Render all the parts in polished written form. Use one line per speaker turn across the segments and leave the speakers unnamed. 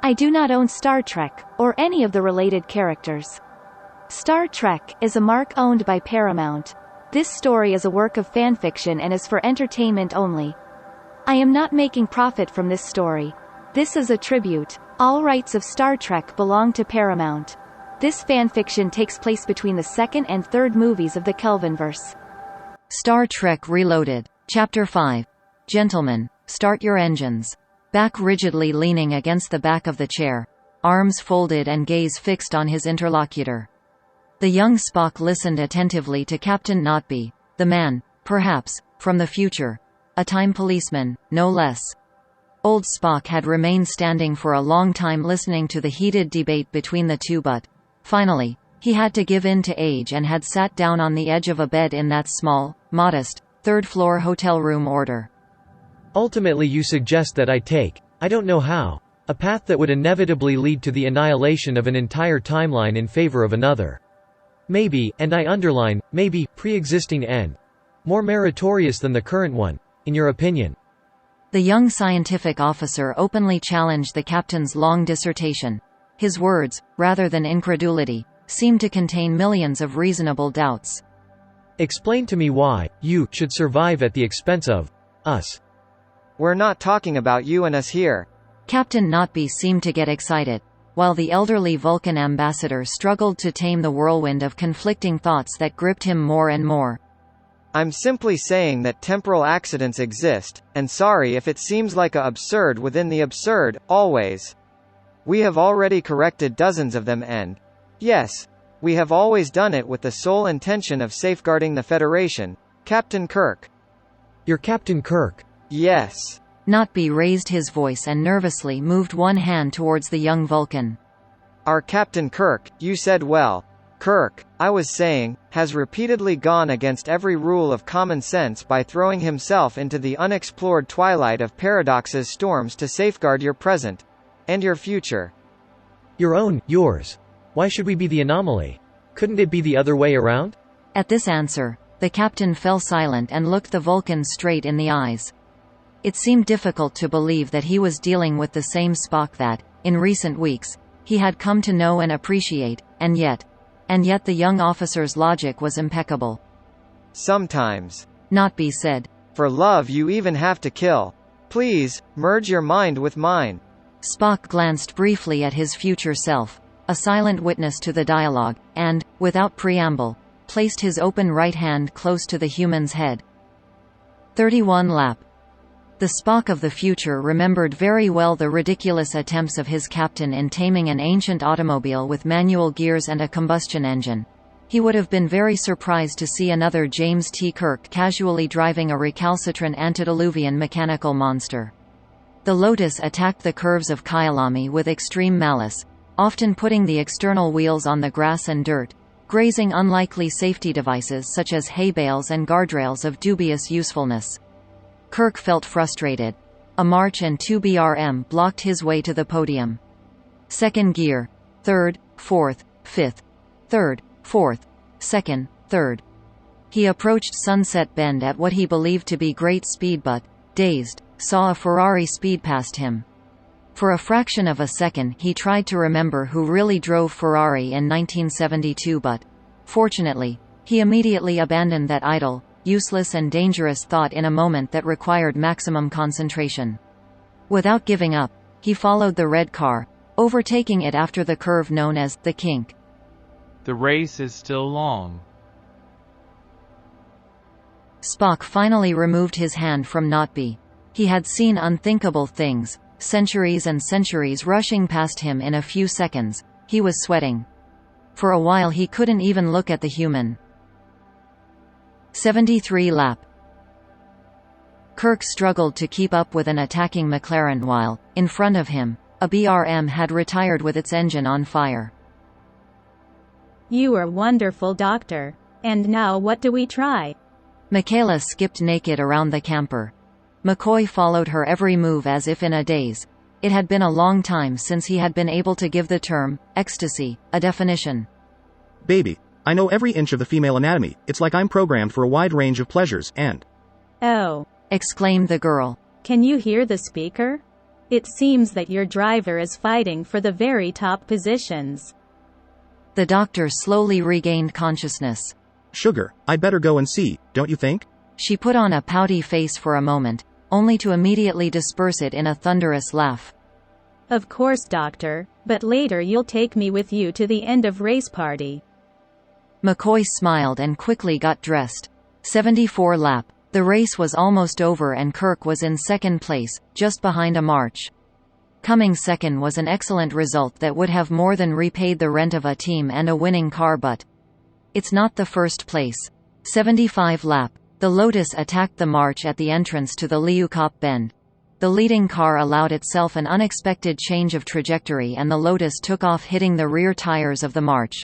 I do not own Star Trek, or any of the related characters. Star Trek is a mark owned by Paramount. This story is a work of fanfiction and is for entertainment only. I am not making profit from this story. This is a tribute. All rights of Star Trek belong to Paramount. This fanfiction takes place between the second and third movies of the Kelvinverse.
Star Trek Reloaded. Chapter 5. Gentlemen, start your engines. Back rigidly leaning against the back of the chair, arms folded and gaze fixed on his interlocutor. The young Spock listened attentively to Captain Notby, the man, perhaps, from the future. A time policeman, no less. Old Spock had remained standing for a long time listening to the heated debate between the two, but, finally, he had to give in to age and had sat down on the edge of a bed in that small, modest, third-floor hotel room order.
Ultimately you suggest that I take, I don't know how, a path that would inevitably lead to the annihilation of an entire timeline in favor of another. Maybe, and I underline, maybe, pre-existing end. More meritorious than the current one, in your opinion.
The young scientific officer openly challenged the captain's long dissertation. His words, rather than incredulity, seemed to contain millions of reasonable doubts.
Explain to me why, you, should survive at the expense of, us.
We're not talking about you and us here.
Captain Notby seemed to get excited, while the elderly Vulcan ambassador struggled to tame the whirlwind of conflicting thoughts that gripped him more and more.
I'm simply saying that temporal accidents exist, and sorry if it seems like a absurd within the absurd, always. We have already corrected dozens of them and, yes, we have always done it with the sole intention of safeguarding the Federation, Captain Kirk.
You're Captain Kirk.
Yes.
Notby raised his voice and nervously moved one hand towards the young Vulcan.
Our Captain Kirk, you said well. Kirk, I was saying, has repeatedly gone against every rule of common sense by throwing himself into the unexplored twilight of paradoxes storms to safeguard your present. And your future.
Your own, yours. Why should we be the anomaly? Couldn't it be the other way around?
At this answer, the captain fell silent and looked the Vulcan straight in the eyes. It seemed difficult to believe that he was dealing with the same Spock that, in recent weeks, he had come to know and appreciate, and yet the young officer's logic was impeccable.
Sometimes,
Notby said,
for love you even have to kill. Please, merge your mind with mine.
Spock glanced briefly at his future self, a silent witness to the dialogue, and, without preamble, placed his open right hand close to the human's head. 31 lap. The Spock of the future remembered very well the ridiculous attempts of his captain in taming an ancient automobile with manual gears and a combustion engine. He would have been very surprised to see another James T. Kirk casually driving a recalcitrant antediluvian mechanical monster. The Lotus attacked the curves of Kyalami with extreme malice, often putting the external wheels on the grass and dirt, grazing unlikely safety devices such as hay bales and guardrails of dubious usefulness. Kirk felt frustrated. A March and 2 BRM blocked his way to the podium. Second gear. Third, fourth, fifth. Third, fourth, second, third. He approached Sunset Bend at what he believed to be great speed but, dazed, saw a Ferrari speed past him. For a fraction of a second he tried to remember who really drove Ferrari in 1972 but, fortunately, he immediately abandoned that idle, useless and dangerous thought in a moment that required maximum concentration. Without giving up, he followed the red car, overtaking it after the curve known as the kink.
The race is still long.
Spock finally removed his hand from Notby. He had seen unthinkable things, centuries and centuries rushing past him in a few seconds. He was sweating. For a while he couldn't even look at the human. 73 lap. Kirk struggled to keep up with an attacking McLaren while, in front of him, a BRM had retired with its engine on fire.
You are wonderful, Doctor. And now what do we try?
Michaela skipped naked around the camper. McCoy followed her every move as if in a daze. It had been a long time since he had been able to give the term, ecstasy, a definition.
Baby, I know every inch of the female anatomy. It's like I'm programmed for a wide range of pleasures, and...
Oh.
Exclaimed the girl.
Can you hear the speaker? It seems that your driver is fighting for the very top positions.
The doctor slowly regained consciousness.
Sugar, I'd better go and see, don't you think?
She put on a pouty face for a moment, only to immediately disperse it in a thunderous laugh.
Of course, doctor, but later you'll take me with you to the end of race party.
McCoy smiled and quickly got dressed. 74 lap. The race was almost over and Kirk was in second place, just behind a March. Coming second was an excellent result that would have more than repaid the rent of a team and a winning car, but it's not the first place. 75 lap. The Lotus attacked the March at the entrance to the Liucop bend. The leading car allowed itself an unexpected change of trajectory and the Lotus took off, hitting the rear tires of the March.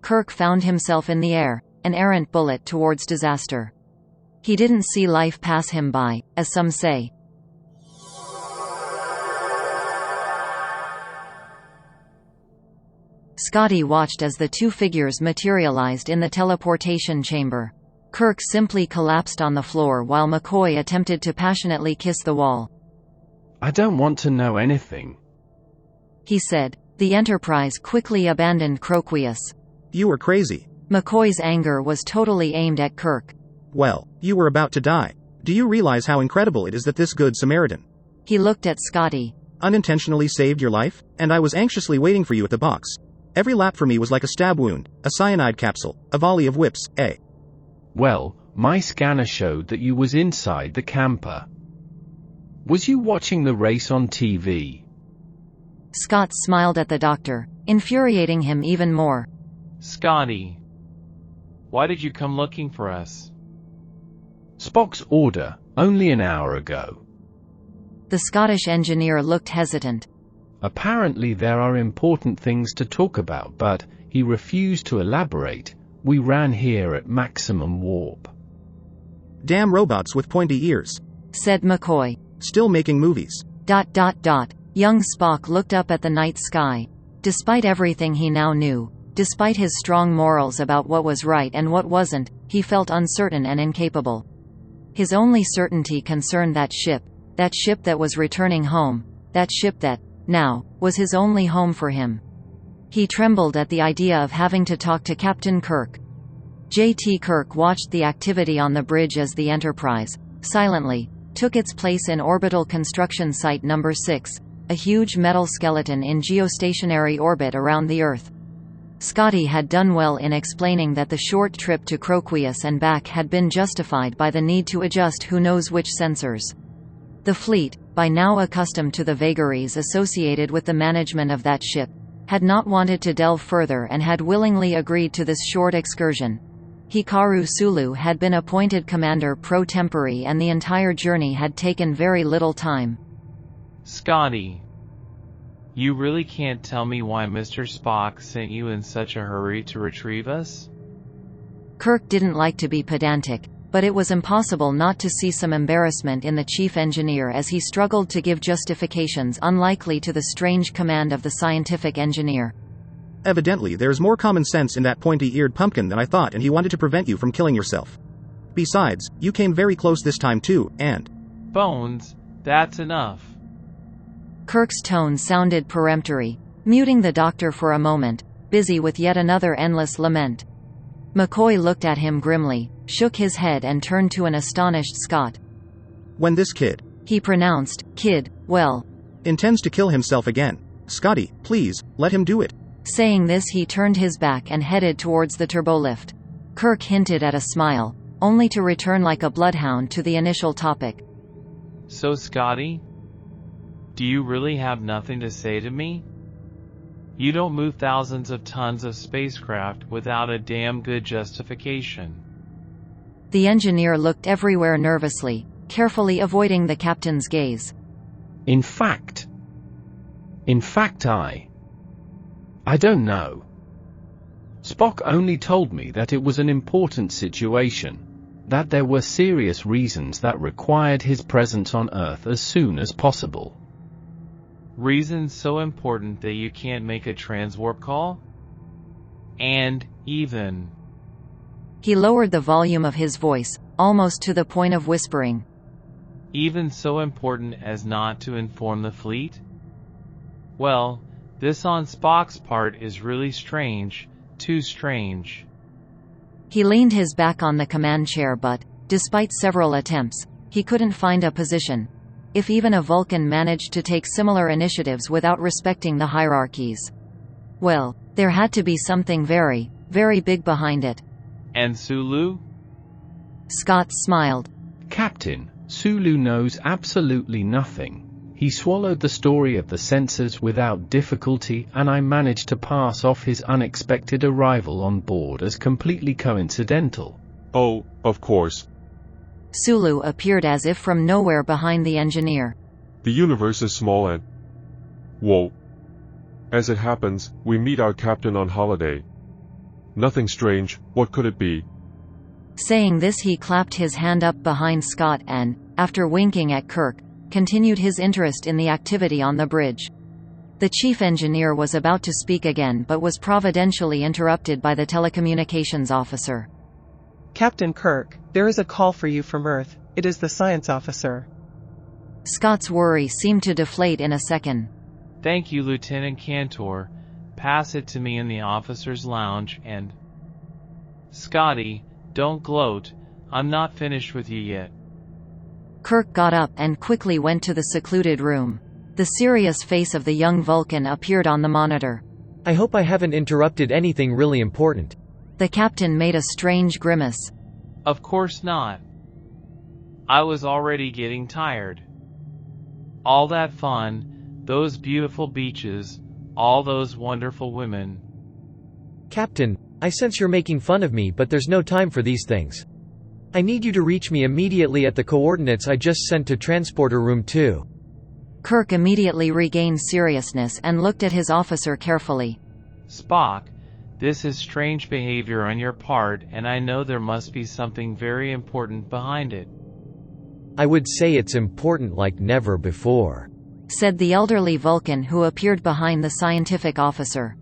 Kirk found himself in the air, an errant bullet towards disaster. He didn't see life pass him by, as some say. Scotty watched as the two figures materialized in the teleportation chamber. Kirk simply collapsed on the floor while McCoy attempted to passionately kiss the wall.
I don't want to know anything,
he said. The Enterprise quickly abandoned Kruaxi.
You were crazy.
McCoy's anger was totally aimed at Kirk.
Well, you were about to die. Do you realize how incredible it is that this good Samaritan,
he looked at Scotty,
unintentionally saved your life? And I was anxiously waiting for you at the box. Every lap for me was like a stab wound, a cyanide capsule, a volley of whips, eh?
Well, my scanner showed that you was inside the camper. Was you watching the race on TV?
Scott smiled at the doctor, infuriating him even more.
Scotty, why did you come looking for us? Spock's order, only an hour ago.
The Scottish engineer looked hesitant.
Apparently there are important things to talk about, but he refused to elaborate. We ran here at maximum warp.
Damn robots with pointy ears,
said McCoy.
Still making movies. ...
Young Spock looked up at the night sky. Despite everything he now knew, despite his strong morals about what was right and what wasn't, he felt uncertain and incapable. His only certainty concerned that ship that was returning home, that ship that, now, was his only home for him. He trembled at the idea of having to talk to Captain Kirk. J.T. Kirk watched the activity on the bridge as the Enterprise, silently, took its place in Orbital Construction Site No. 6, a huge metal skeleton in geostationary orbit around the Earth. Scotty had done well in explaining that the short trip to Kruaxi and back had been justified by the need to adjust who knows which sensors. The fleet, by now accustomed to the vagaries associated with the management of that ship, had not wanted to delve further and had willingly agreed to this short excursion. Hikaru Sulu had been appointed commander pro tempore and the entire journey had taken very little time.
Scotty, you really can't tell me why Mr. Spock sent you in such a hurry to retrieve us?
Kirk didn't like to be pedantic, but it was impossible not to see some embarrassment in the chief engineer as he struggled to give justifications unlikely to the strange command of the scientific engineer.
Evidently there's more common sense in that pointy-eared pumpkin than I thought, and he wanted to prevent you from killing yourself. Besides, you came very close this time too, and...
Bones, that's enough.
Kirk's tone sounded peremptory, muting the doctor for a moment, busy with yet another endless lament. McCoy looked at him grimly, shook his head and turned to an astonished Scott.
When this kid,
he pronounced, kid, well,
intends to kill himself again, Scotty, please, let him do it.
Saying this he turned his back and headed towards the turbolift. Kirk hinted at a smile, only to return like a bloodhound to the initial topic.
So Scotty, do you really have nothing to say to me? You don't move thousands of tons of spacecraft without a damn good justification.
The engineer looked everywhere nervously, carefully avoiding the captain's gaze.
In fact, I don't know. Spock only told me that it was an important situation, that there were serious reasons that required his presence on Earth as soon as possible. Reasons so important that you can't make a transwarp call? And, even...
He lowered the volume of his voice, almost to the point of whispering.
Even so important as not to inform the fleet? Well, this on Spock's part is really strange, too strange.
He leaned his back on the command chair but, despite several attempts, he couldn't find a position. If even a Vulcan managed to take similar initiatives without respecting the hierarchies. Well, there had to be something very, very big behind it.
And Sulu?
Scott smiled.
Captain, Sulu knows absolutely nothing. He swallowed the story of the sensors without difficulty, and I managed to pass off his unexpected arrival on board as completely coincidental.
Oh, of course.
Sulu appeared as if from nowhere behind the engineer.
The universe is small and... Whoa. As it happens, we meet our captain on holiday. Nothing strange, what could it be?
Saying this, he clapped his hand up behind Scott and, after winking at Kirk, continued his interest in the activity on the bridge. The chief engineer was about to speak again but was providentially interrupted by the telecommunications officer.
Captain Kirk, there is a call for you from Earth. It is the science officer.
Scott's worry seemed to deflate in a second.
Thank you, Lieutenant Cantor. Pass it to me in the officer's lounge and... Scotty, don't gloat. I'm not finished with you yet.
Kirk got up and quickly went to the secluded room. The serious face of the young Vulcan appeared on the monitor.
I hope I haven't interrupted anything really important.
The captain made a strange grimace.
Of course not. I was already getting tired. All that fun, those beautiful beaches, all those wonderful women.
Captain, I sense you're making fun of me, but there's no time for these things. I need you to reach me immediately at the coordinates I just sent to Transporter Room 2.
Kirk immediately regained seriousness and looked at his officer carefully.
Spock, this is strange behavior on your part, and I know there must be something very important behind it.
I would say it's important like never before,
said the elderly Vulcan who appeared behind the scientific officer.